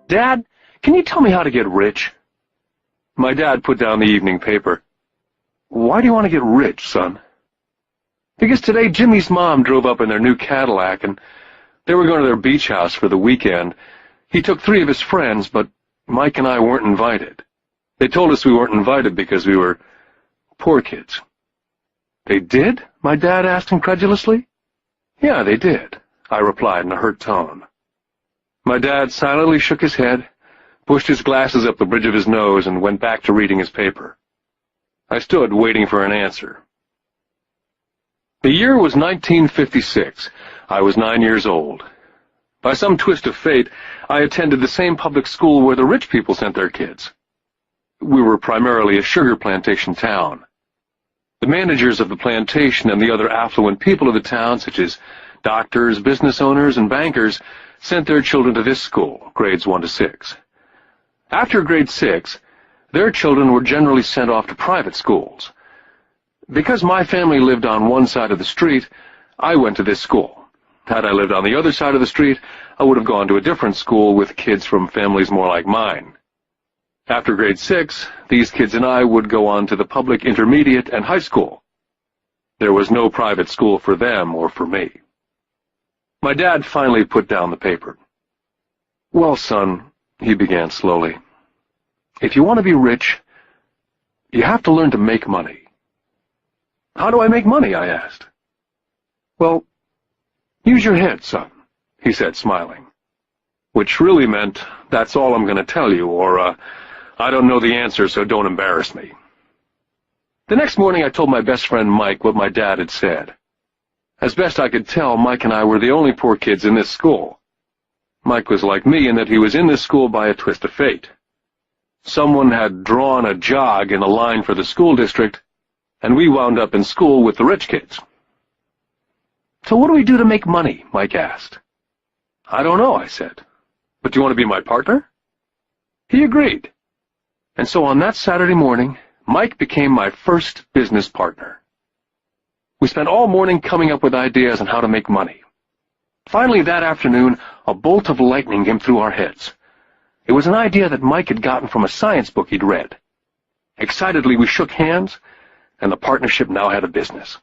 "Dad, can you tell me how to get rich?" My dad put down the evening paper. "Why do you want to get rich, son?" "Because today Jimmy's mom drove up in their new Cadillac, and they were going to their beach house for the weekend. He took 3 of his friends, but Mike and I weren't invited. They told us we weren't invited because we were poor kids." "They did?" my dad asked incredulously. "Yeah, they did," I replied in a hurt tone. My dad silently shook his head, pushed his glasses up the bridge of his nose, and went back to reading his paper. I stood waiting for an answer. The year was 1956. I was 9 years old. By some twist of fate, I attended the same public school where the rich people sent their kids. We were primarily a sugar plantation town. The managers of the plantation and the other affluent people of the town, such as doctors, business owners, and bankers, sent their children to this school, grades 1 to 6. After grade 6, their children were generally sent off to private schools. Because my family lived on one side of the street, I went to this school. Had I lived on the other side of the street, I would have gone to a different school with kids from families more like mine. After grade 6, these kids and I would go on to the public intermediate and high school. There was no private school for them or for me. My dad finally put down the paper. "Well, son," he began slowly, "if you want to be rich, you have to learn to make money." "How do I make money?" I asked. "Well, use your head, son," he said, smiling. Which really meant, "That's all I'm going to tell you," or, "I don't know the answer, so don't embarrass me." The next morning I told my best friend Mike what my dad had said. As best I could tell, Mike and I were the only poor kids in this school. Mike was like me in that he was in this school by a twist of fate. Someone had drawn a jog in a line for the school district, and we wound up in school with the rich kids. "So what do we do to make money?" Mike asked. "I don't know," I said. "But do you want to be my partner?" He agreed. And so on that Saturday morning, Mike became my first business partner. We spent all morning coming up with ideas on how to make money. Finally, that afternoon, a bolt of lightning came through our heads. It was an idea that Mike had gotten from a science book he'd read. Excitedly, we shook hands, and the partnership now had a business.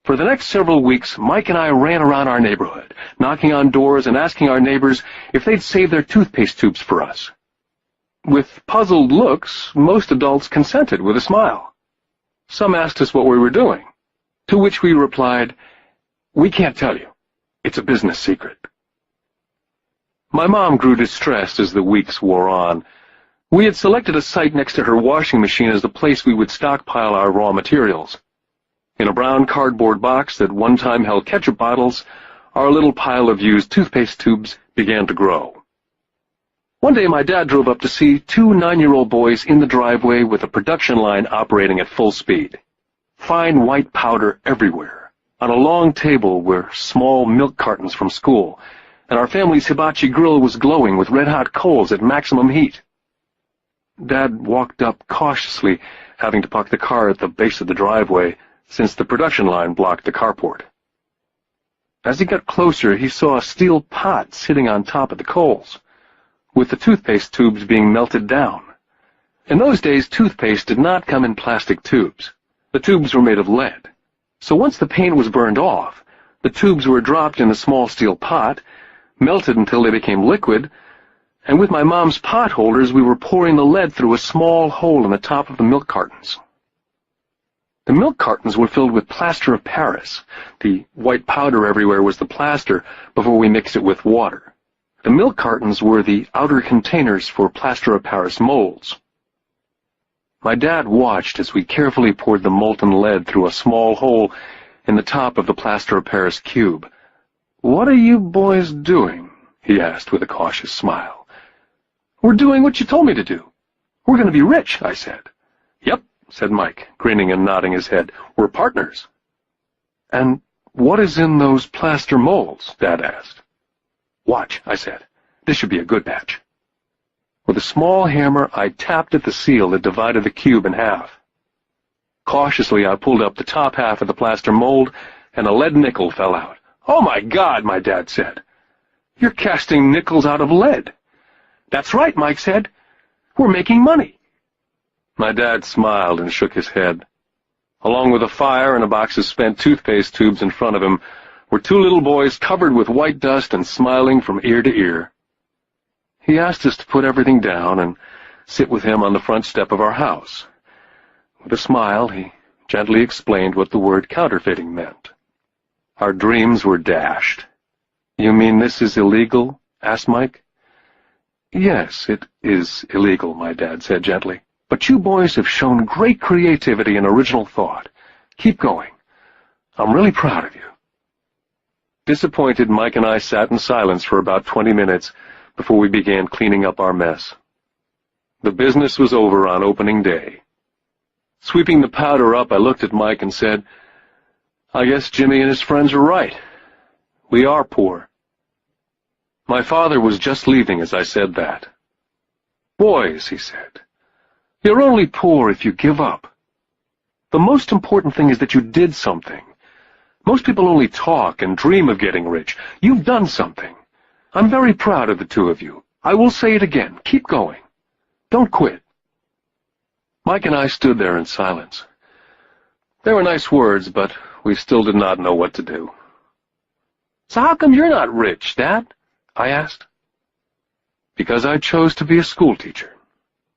For the next several weeks, Mike and I ran around our neighborhood, knocking on doors and asking our neighbors if they'd save their toothpaste tubes for us. With puzzled looks, most adults consented with a smile. Some asked us what we were doing, to which we replied, "We can't tell you. It's a business secret." My mom grew distressed as the weeks wore on. We had selected a site next to her washing machine as the place we would stockpile our raw materials. In a brown cardboard box that one time held ketchup bottles, our little pile of used toothpaste tubes began to grow. One day my dad drove up to see 2 9-year-old boys in the driveway with a production line operating at full speed. Fine white powder everywhere. On a long table were small milk cartons from school, and our family's hibachi grill was glowing with red-hot coals at maximum heat. Dad walked up cautiously, having to park the car at the base of the driveway, since the production line blocked the carport. As he got closer, he saw a steel pot sitting on top of the coals, with the toothpaste tubes being melted down. In those days, toothpaste did not come in plastic tubes. The tubes were made of lead. So once the paint was burned off, the tubes were dropped in a small steel pot, melted until they became liquid, and with my mom's pot holders, we were pouring the lead through a small hole in the top of the milk cartons. The milk cartons were filled with plaster of Paris. The white powder everywhere was the plaster before we mixed it with water. The milk cartons were the outer containers for plaster of Paris molds. My dad watched as we carefully poured the molten lead through a small hole in the top of the plaster of Paris cube. "What are you boys doing?" he asked with a cautious smile. "We're doing what you told me to do. We're going to be rich," I said. "Yep," said Mike, grinning and nodding his head. "We're partners." "And what is in those plaster molds?" Dad asked. "Watch," I said. "This should be a good batch." With a small hammer, I tapped at the seal that divided the cube in half. Cautiously, I pulled up the top half of the plaster mold, and a lead nickel fell out. "Oh, my God," my dad said. "You're casting nickels out of lead." "That's right," Mike said. "We're making money." My dad smiled and shook his head. Along with a fire and a box of spent toothpaste tubes in front of him were two little boys covered with white dust and smiling from ear to ear. He asked us to put everything down and sit with him on the front step of our house. With a smile, he gently explained what the word counterfeiting meant. Our dreams were dashed. "You mean this is illegal?" asked Mike. "Yes, it is illegal," my dad said gently. "But you boys have shown great creativity and original thought. Keep going. I'm really proud of you." Disappointed, Mike and I sat in silence for about 20 minutes before we began cleaning up our mess. The business was over on opening day. Sweeping the powder up, I looked at Mike and said, "I guess Jimmy and his friends are right. We are poor." My father was just leaving as I said that. "Boys," he said, "you're only poor if you give up. The most important thing is that you did something. Most people only talk and dream of getting rich. You've done something. I'm very proud of the two of you. I will say it again. Keep going. Don't quit." Mike and I stood there in silence. They were nice words, but we still did not know what to do. "So how come you're not rich, Dad?" I asked. "Because I chose to be a schoolteacher.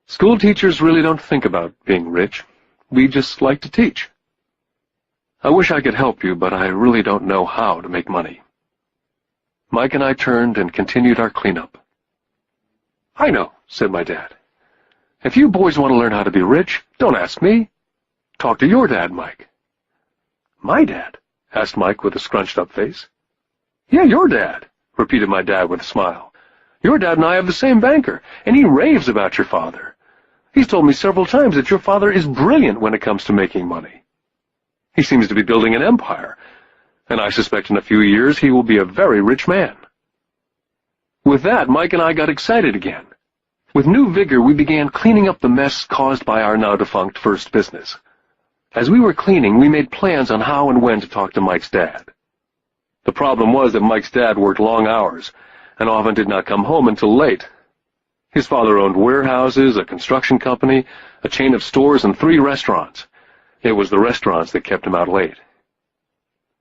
School teachers really don't think about being rich. We just like to teach. I wish I could help you, but I really don't know how to make money." Mike and I turned and continued our cleanup. "I know," said my dad. "If you boys want to learn how to be rich, don't ask me. Talk to your dad, Mike." "My dad?" asked Mike with a scrunched-up face. "Yeah, your dad," repeated my dad with a smile. "Your dad and I have the same banker, and he raves about your father. He's told me several times that your father is brilliant when it comes to making money. He seems to be building an empire, and I suspect in a few years he will be a very rich man." With that, Mike and I got excited again. With new vigor, we began cleaning up the mess caused by our now-defunct first business. As we were cleaning, we made plans on how and when to talk to Mike's dad. The problem was that Mike's dad worked long hours and often did not come home until late. His father owned warehouses, a construction company, a chain of stores, and 3 restaurants. It was the restaurants that kept him out late.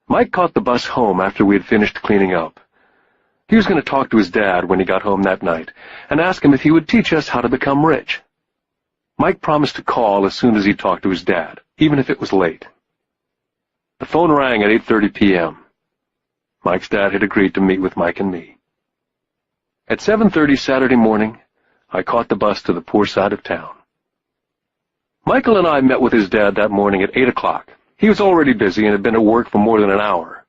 Mike caught the bus home after we had finished cleaning up. He was going to talk to his dad when he got home that night and ask him if he would teach us how to become rich. Mike promised to call as soon as he talked to his dad, even if it was late. The phone rang at 8:30 p.m. Mike's dad had agreed to meet with Mike and me. At 7:30 Saturday morning, I caught the bus to the poor side of town. Michael and I met with his dad that morning at 8 o'clock. He was already busy and had been at work for more than an hour.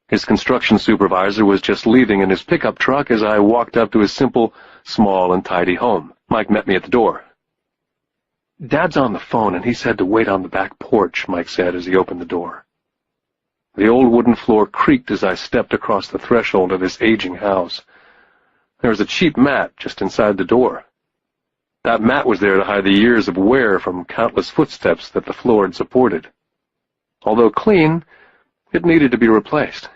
His construction supervisor was just leaving in his pickup truck as I walked up to his simple, small, and tidy home. Mike met me at the door. "Dad's on the phone, and he said to wait on the back porch," Mike said as he opened the door. The old wooden floor creaked as I stepped across the threshold of this aging house. There was a cheap mat just inside the door. That mat was there to hide the years of wear from countless footsteps that the floor had supported. Although clean, it needed to be replaced.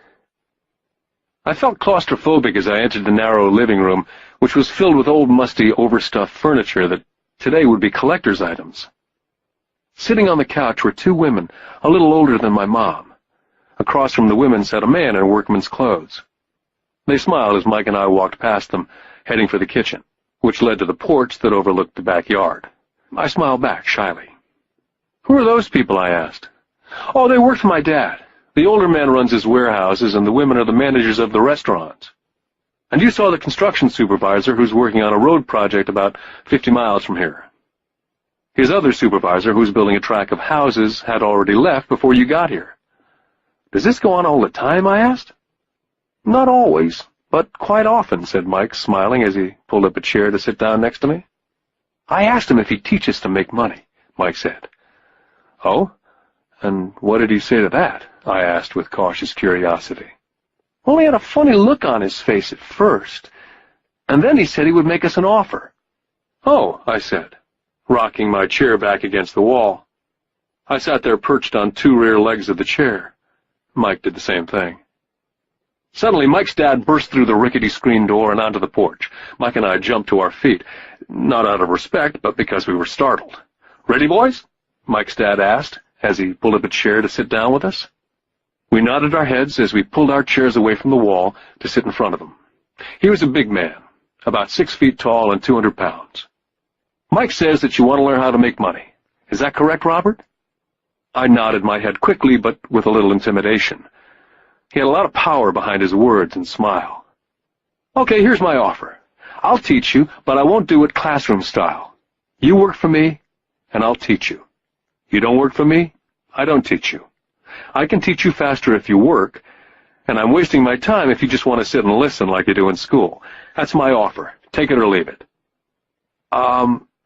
I felt claustrophobic as I entered the narrow living room, which was filled with old, musty, overstuffed furniture that today would be collector's items. Sitting on the couch were 2 women, a little older than my mom. Across from the women sat a man in workman's clothes. They smiled as Mike and I walked past them, heading for the kitchen, which led to the porch that overlooked the backyard. I smiled back shyly. "Who are those people?" I asked. "Oh, they work for my dad. The older man runs his warehouses, and the women are the managers of the restaurants. And you saw the construction supervisor who's working on a road project about 50 miles from here. His other supervisor, who's building a tract of houses, had already left before you got here." "Does this go on all the time?" I asked. "Not always, but quite often," said Mike, smiling as he pulled up a chair to sit down next to me. "I asked him if he'd teach us to make money," Mike said. "Oh? And what did he say to that?" I asked with cautious curiosity. "Well, he had a funny look on his face at first, and then he said he would make us an offer." "Oh," I said, rocking my chair back against the wall. I sat there perched on 2 rear legs of the chair. Mike did the same thing. Suddenly, Mike's dad burst through the rickety screen door and onto the porch. Mike and I jumped to our feet, not out of respect, but because we were startled. "Ready, boys?" Mike's dad asked, as he pulled up a chair to sit down with us. We nodded our heads as we pulled our chairs away from the wall to sit in front of him. He was a big man, about 6 feet tall and 200 pounds. "Mike says that you want to learn how to make money. Is that correct, Robert?" I nodded my head quickly, but with a little intimidation. He had a lot of power behind his words and smile. "Okay, here's my offer. I'll teach you, but I won't do it classroom style. You work for me, and I'll teach you. You don't work for me, I don't teach you. I can teach you faster if you work, and I'm wasting my time if you just want to sit and listen like you do in school. That's my offer. Take it or leave it."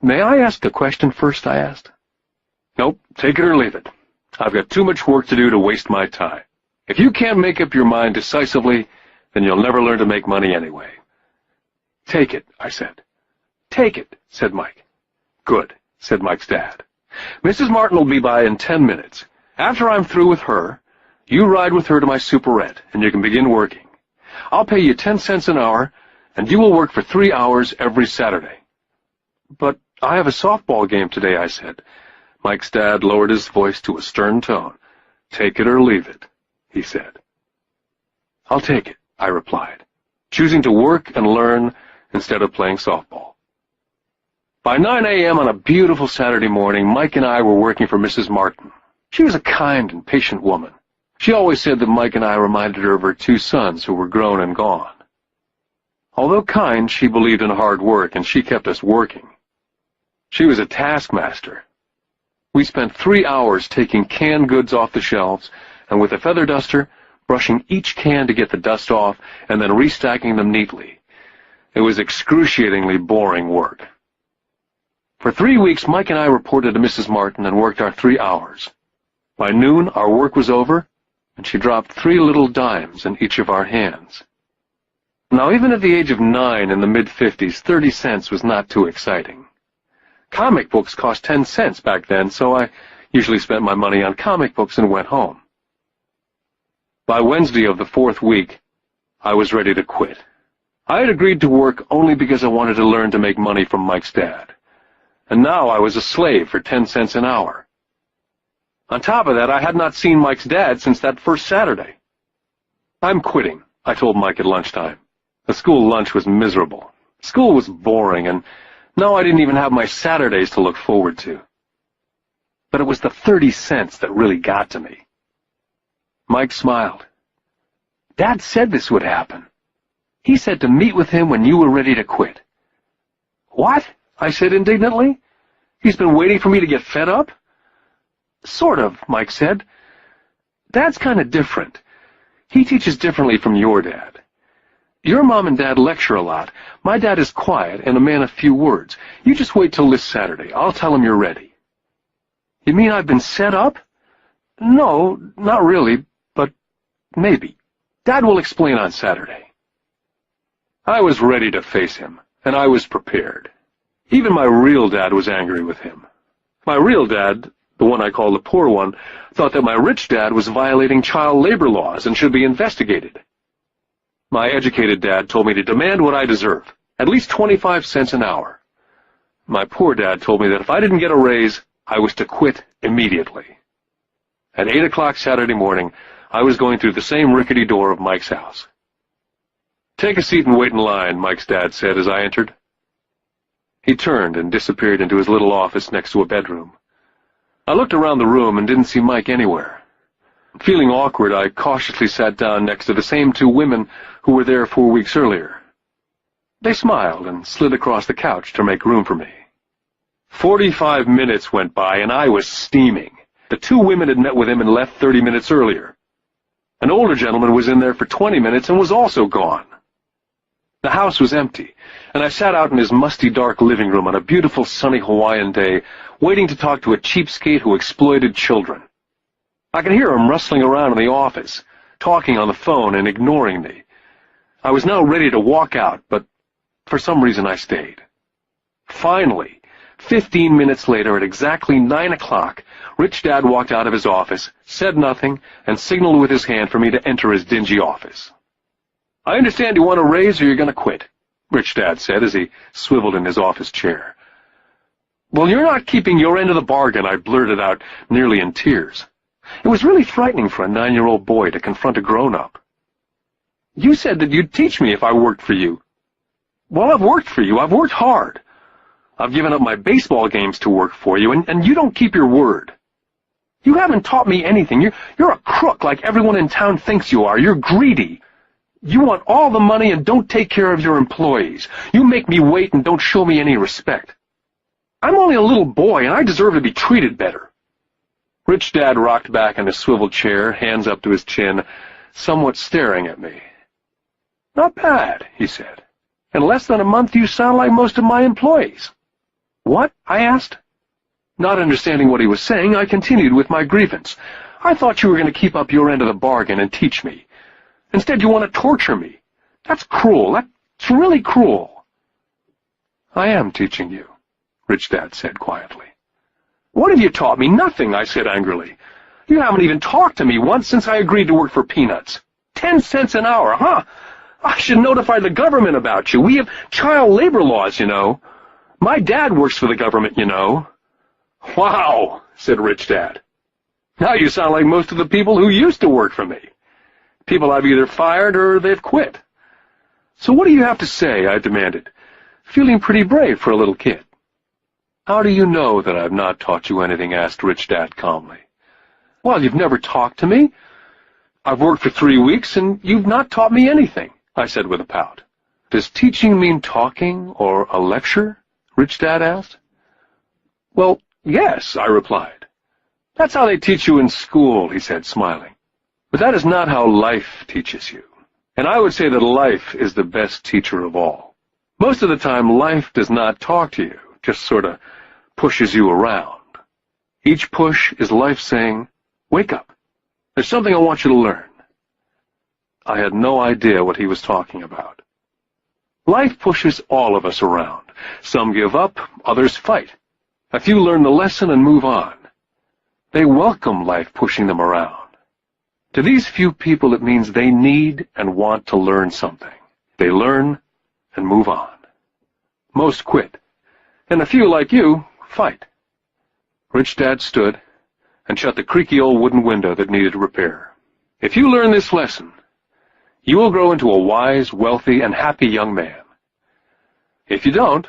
May I ask a question first?" I asked. "Nope, take it or leave it. I've got too much work to do to waste my time. If you can't make up your mind decisively, then you'll never learn to make money anyway." "Take it," I said. "Take it," said Mike. "Good," said Mike's dad. "Mrs. Martin will be by in 10 minutes. After I'm through with her, you ride with her to my superette, and you can begin working. I'll pay you 10 cents an hour, and you will work for 3 hours every Saturday." "But I have a softball game today," I said. Mike's dad lowered his voice to a stern tone. "Take it or leave it," he said. "I'll take it," I replied, choosing to work and learn instead of playing softball. By 9 a.m. on a beautiful Saturday morning, Mike and I were working for Mrs. Martin. She was a kind and patient woman. She always said that Mike and I reminded her of her 2 sons who were grown and gone. Although kind, she believed in hard work, and she kept us working. She was a taskmaster. We spent 3 hours taking canned goods off the shelves, and with a feather duster, brushing each can to get the dust off, and then restacking them neatly. It was excruciatingly boring work. For 3 weeks, Mike and I reported to Mrs. Martin and worked our 3 hours. By noon, our work was over, and she dropped 3 little dimes in each of our hands. Now, even at the age of 9 in the mid-50s, 30 cents was not too exciting. Comic books cost 10 cents back then, so I usually spent my money on comic books and went home. By Wednesday of the 4th week, I was ready to quit. I had agreed to work only because I wanted to learn to make money from Mike's dad. And now I was a slave for 10 cents an hour. On top of that, I had not seen Mike's dad since that first Saturday. "I'm quitting," I told Mike at lunchtime. The school lunch was miserable. School was boring, and now I didn't even have my Saturdays to look forward to. But it was the 30 cents that really got to me. Mike smiled. "Dad said this would happen. He said to meet with him when you were ready to quit." "What?" I said indignantly. "He's been waiting for me to get fed up?" "Sort of," Mike said. "Dad's kind of different. He teaches differently from your dad. Your mom and dad lecture a lot. My dad is quiet and a man of few words. You just wait till this Saturday. I'll tell him you're ready." "You mean I've been set up?" "No, not really, but maybe. Dad will explain on Saturday." I was ready to face him, and I was prepared. Even my real dad was angry with him. My real dad, the one I call the poor one, thought that my rich dad was violating child labor laws and should be investigated. My educated dad told me to demand what I deserve, at least 25 cents an hour. My poor dad told me that if I didn't get a raise, I was to quit immediately. At 8 o'clock Saturday morning, I was going through the same rickety door of Mike's house. "Take a seat and wait in line," Mike's dad said as I entered. He turned and disappeared into his little office next to a bedroom. I looked around the room and didn't see Mike anywhere. Feeling awkward, I cautiously sat down next to the same 2 women who were there 4 weeks earlier. They smiled and slid across the couch to make room for me. 45 minutes went by, and I was steaming. The 2 women had met with him and left 30 minutes earlier. An older gentleman was in there for 20 minutes and was also gone. The house was empty, and I sat out in his musty, dark living room on a beautiful, sunny Hawaiian day, waiting to talk to a cheapskate who exploited children. I could hear him rustling around in the office, talking on the phone and ignoring me. I was now ready to walk out, but for some reason I stayed. Finally, 15 minutes later, at exactly 9 o'clock, Rich Dad walked out of his office, said nothing, and signaled with his hand for me to enter his dingy office. I understand you want a raise or you're going to quit, Rich Dad said as he swiveled in his office chair. Well, you're not keeping your end of the bargain, I blurted out, nearly in tears. It was really frightening for a 9-year-old boy to confront a grown-up. You said that you'd teach me if I worked for you. Well, I've worked for you. I've worked hard. I've given up my baseball games to work for you, and you don't keep your word. You haven't taught me anything. You're a crook like everyone in town thinks you are. You're greedy. You want all the money and don't take care of your employees. You make me wait and don't show me any respect. I'm only a little boy, and I deserve to be treated better. Rich Dad rocked back in his swivel chair, hands up to his chin, somewhat staring at me. Not bad, he said. In less than a month you sound like most of my employees. What? I asked. Not understanding what he was saying, I continued with my grievance. I thought you were going to keep up your end of the bargain and teach me. Instead, you want to torture me. That's cruel. That's really cruel. I am teaching you, Rich Dad said quietly. What have you taught me? Nothing, I said angrily. You haven't even talked to me once since I agreed to work for peanuts. 10 cents an hour, huh? I should notify the government about you. We have child labor laws, you know. My dad works for the government, you know. Wow, said Rich Dad. Now you sound like most of the people who used to work for me. People I've either fired or they've quit. So what do you have to say? I demanded, feeling pretty brave for a little kid. How do you know that I've not taught you anything? Asked Rich Dad calmly. Well, you've never talked to me. I've worked for 3 weeks and you've not taught me anything, I said with a pout. Does teaching mean talking or a lecture? Rich Dad asked. Well, yes, I replied. That's how they teach you in school, he said, smiling. But that is not how life teaches you. And I would say that life is the best teacher of all. Most of the time, life does not talk to you, just sort of pushes you around. Each push is life saying, wake up. There's something I want you to learn. I had no idea what he was talking about. Life pushes all of us around. Some give up, others fight. A few learn the lesson and move on. They welcome life pushing them around. To these few people, it means they need and want to learn something. They learn and move on. Most quit, and a few like you fight. Rich Dad stood and shut the creaky old wooden window that needed repair. If you learn this lesson, you will grow into a wise, wealthy, and happy young man. If you don't,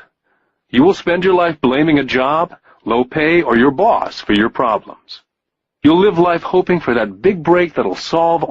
you will spend your life blaming a job, low pay, or your boss for your problems. You'll live life hoping for that big break that'll solve